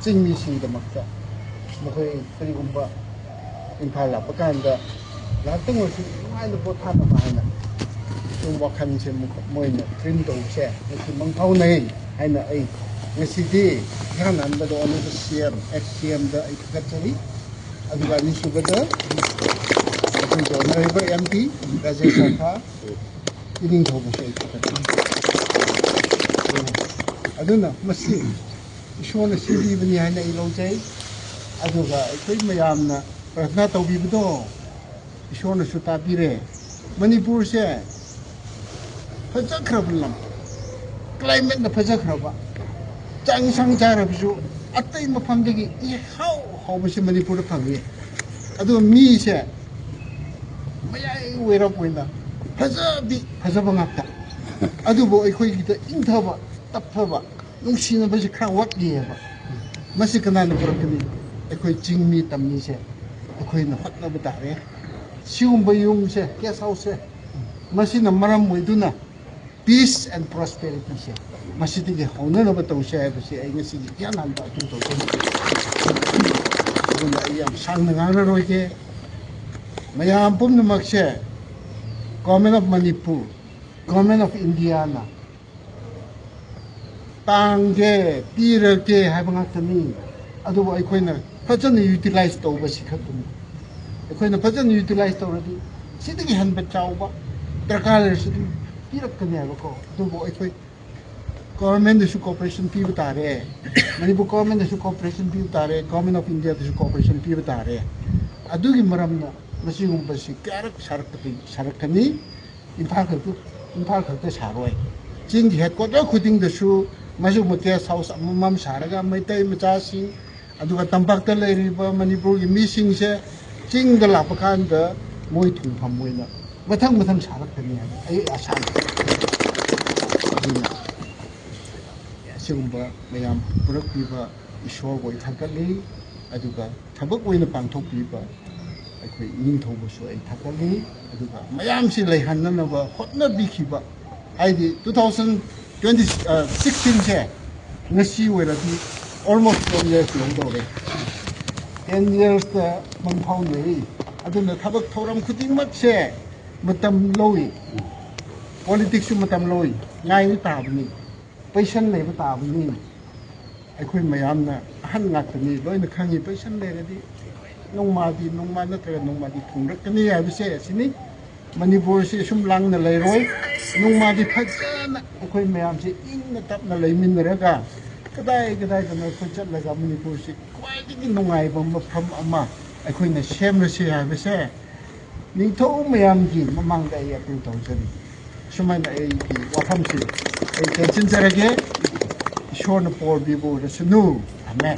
ꯆꯤꯡꯃꯤꯁꯤꯡꯒꯤꯗꯃꯛꯇ ꯃꯈꯣꯏ ꯀꯔꯤꯒꯨꯝꯕ ꯏꯝꯐꯥꯜ ꯂꯥꯛꯄ ꯀꯥꯟꯗ ꯉꯥꯏꯍꯥꯛꯇꯪ ꯑꯣꯏꯔꯁꯨ ꯅꯨꯡꯉꯥꯏꯅ ꯄꯣꯊꯥꯅꯕ ꯍꯥꯏꯅ ꯁꯨꯝ ꯋꯥꯈꯜꯁꯦ ꯃꯣꯏꯅ ꯇ꯭ꯔꯤꯝ ꯇꯧꯕꯁꯦ ꯉꯁꯤ ꯃꯪꯐꯥꯎꯅꯩ ꯍꯥꯏꯅ ꯑꯩ ꯉꯁꯤꯗꯤ ꯏꯍꯥꯟ ꯍꯥꯟꯕꯗ ꯑꯣꯅꯔꯦꯕꯜ CM ex-CMꯗ ꯑꯩ ꯊꯥꯒꯠꯆꯔꯤ ꯑꯗꯨꯒ ꯑꯅꯤꯁꯨꯕꯗ ꯑꯩꯈꯣꯏꯒꯤ ꯑꯣꯅꯔꯦꯕꯜ MP ꯔꯥꯖꯦꯁ ꯁꯥꯈꯥ ꯏꯅꯤꯡꯊꯧꯕꯁꯨ ꯑꯩ ꯊꯥꯒꯠꯆꯔꯤ ꯑꯗꯨꯅ ꯃꯁꯤ ꯏꯁꯣꯔꯅ ꯁꯤꯟꯕꯤꯕꯅꯤ ꯍꯥꯏꯅ ꯑꯩ ꯂꯧꯖꯩ ꯑꯗꯨꯒ ꯑꯩꯈꯣꯏ ꯃꯌꯥꯝꯅ ꯄ꯭ꯔꯊꯅꯥ ꯇꯧꯕꯤꯕꯗꯣ ꯏꯁꯣꯔꯅꯁꯨ ꯇꯥꯕꯤꯔꯦ ꯃꯅꯤꯄꯨꯔꯁꯦ ꯐꯖꯈ꯭ꯔꯕ ꯂꯝ ꯀ꯭ꯂꯥꯏꯃꯦꯠꯅ ꯐꯖꯈ꯭ꯔꯕ ꯆꯥꯛ ꯏꯟꯁꯥꯡ ꯆꯥꯔꯕꯁꯨ ꯑꯇꯩ ꯃꯐꯝꯗꯒꯤ ꯏꯍꯥꯎ ꯍꯥꯎꯕꯁꯦ ꯃꯅꯤꯄꯨꯔꯗ ꯐꯪꯉꯤ ꯑꯗꯨꯒ ꯃꯤꯁꯦ ꯃꯌꯥꯏ ꯑꯣꯏꯔꯞ ꯑꯣꯏꯅ ꯐꯖꯕ ꯉꯥꯛꯇ ꯑꯗꯨꯕꯨ ꯑꯩꯈꯣꯏꯒꯤꯗ ꯏꯪꯊꯕ ꯇꯞꯊꯕ ꯅꯨꯡꯁꯤꯅꯕꯁꯤ ꯈꯔ ꯋꯥꯠꯂꯤꯑꯕ ꯃꯁꯤ ꯀꯅꯥꯅ ꯄꯨꯔꯛꯀꯅꯤ ꯑꯩꯈꯣꯏ ꯆꯤꯡꯃꯤ ꯇꯝꯃꯤꯁꯦ ꯑꯩꯈꯣꯏꯅ ꯍꯣꯠꯅꯕ ꯇꯥꯔꯦ ꯁꯤꯒꯨꯝꯕ ꯌꯨꯝꯁꯦ ꯒꯦꯁ ꯍꯥꯎꯁꯁꯦ ꯃꯁꯤꯅ ꯃꯔꯝ ꯑꯣꯏꯗꯨꯅ ꯄꯤꯁ ꯑꯦꯟ ꯄ꯭ꯔꯣꯁꯄꯦꯔꯤꯇꯤꯁꯦ ꯃꯁꯤꯗꯒꯤ ꯍꯧꯅꯅꯕ ꯇꯧꯁꯦ ꯍꯥꯏꯕꯁꯤ ꯑꯩ ꯉꯁꯤꯒꯤ ꯏꯍꯥꯟ ꯍꯥꯟꯕ ꯑꯗꯨꯝ ꯇꯧꯖꯩ ꯑꯗꯨꯅ ꯑꯩ ꯌꯥꯝ ꯁꯥꯡꯅ ꯉꯥꯡꯂꯔꯣꯏꯒꯦ ꯃꯌꯥꯝ ꯄꯨꯝꯅꯃꯛꯁꯦ government of Manipur government of ꯏꯟꯗꯤꯌꯥꯅ ꯇꯥꯡꯒꯦ ꯄꯤꯔꯒꯦ ꯍꯥꯏꯕ ꯉꯥꯛꯇꯅꯤ ꯑꯗꯨꯕꯨ ꯑꯩꯈꯣꯏꯅ ꯐꯖꯅ ꯌꯨꯇꯤꯂꯥꯏꯖ ꯇꯧꯕꯁꯤ ꯈꯛꯇꯅꯤ ꯑꯩꯈꯣꯏꯅ ꯐꯖꯅ ꯌꯨꯇꯤꯂꯥꯏꯖ ꯇꯧꯔꯗꯤ ꯁꯤꯗꯒꯤ ꯍꯦꯟꯕ ꯆꯥꯎꯕ ꯗꯔꯀꯥꯔ ꯂꯩꯔꯁꯨ ꯑꯗꯨꯝ ꯄꯤꯔꯛꯀꯅꯦꯕꯀꯣ ꯑꯗꯨꯕꯨ ꯑꯩꯈꯣꯏ ꯒꯣꯔꯃꯦꯟꯗꯁꯨ ꯀooperation ꯄꯤꯕ ꯇꯥꯔꯦ ꯃꯅꯤꯄꯨꯔ ꯒꯣꯔꯃꯦꯟꯗꯁꯨ cooperation ꯄꯤꯕ ꯇꯥꯔꯦ ꯒꯣꯔꯃꯦꯟ ꯑꯣꯐ ꯏꯟꯗꯤꯌꯥꯗꯁꯨ cooperation ꯄꯤꯕ ꯇꯥꯔꯦ ꯑꯗꯨꯒꯤ ꯃꯔꯝꯅ ꯃꯁꯤꯒꯨꯝꯕꯁꯤ ꯀꯌꯥꯔꯛ ꯁꯥꯔꯛꯀꯅꯤ ꯏꯝꯐꯥꯜ ꯈꯛꯇ ꯁꯥꯔꯣꯏ ꯆꯤꯡꯒꯤ ꯍꯦꯗꯀ꯭ꯋꯥꯇꯔ ꯈꯨꯗꯤꯡꯗꯁꯨ ꯃꯁꯤꯒꯨꯝꯕ ꯒꯦꯁ ꯍꯥꯎꯁ ꯑꯃꯃꯝ ꯁꯥꯔꯒ ꯃꯩꯇꯩ ꯃꯆꯥꯁꯤꯡ ꯑꯗꯨꯒ ꯇꯝꯄꯥꯛꯇ ꯂꯩꯔꯤꯕ ꯃꯅꯤꯄꯨꯔꯒꯤ ꯃꯤꯁꯤꯡꯁꯦ ꯆꯤꯡꯗ ꯂꯥꯛꯄ ꯀꯥꯟꯗ ꯃꯣꯏ ꯊꯨꯡꯐꯝ ꯑꯣꯏꯅ ꯃꯊꯪ ꯁꯥꯔꯛꯀꯅꯤ ꯍꯥꯏꯕ ꯑꯩ ꯑꯁꯥ ꯑꯗꯨꯅ ꯑꯁꯤꯒꯨꯝꯕ ꯃꯌꯥꯝ ꯄꯨꯔꯛꯄꯤꯕ ꯏꯁꯣꯔꯕꯨ ꯑꯩ ꯊꯥꯒꯠꯂꯤ ꯑꯗꯨꯒ ꯊꯕꯛ ꯑꯣꯏꯅ ꯄꯥꯡꯊꯣꯛꯄꯤꯕ ꯑꯩꯈꯣꯏ ꯏꯅꯤꯡꯊꯧꯕꯁꯨ ꯑꯩ ꯊꯥꯒꯠꯂꯤ ꯑꯗꯨꯒ ꯃꯌꯥꯝꯁꯤ ꯂꯩꯍꯟꯅꯅꯕ ꯍꯣꯠꯅꯕꯤꯈꯤꯕ ꯍꯥꯏꯗꯤ 2016ꯁꯦ ngasi oiradi almost 10 years longdore 10 years da mangphau nei aduna thabak thoram khuding mak se matam loi politics matam loi ngai ni tabni patient leba tabni aikhoi mayam na ahan ngakni loina khangi patient leradi nongma natra nongma di thungrakni habise sini manipur se sum lang na leiroi nongma di phajana aikhoi mayam se ingna tapna leiminraga kadai da khoi chatlaga manipur se khwaidagi nungai ba mafam ama aikhoi semrase habise ningthau mayam gi mamangda ai apil tawjani sumaina ai gi wafam se ai tension jarage ishorna por bibo rasunu amen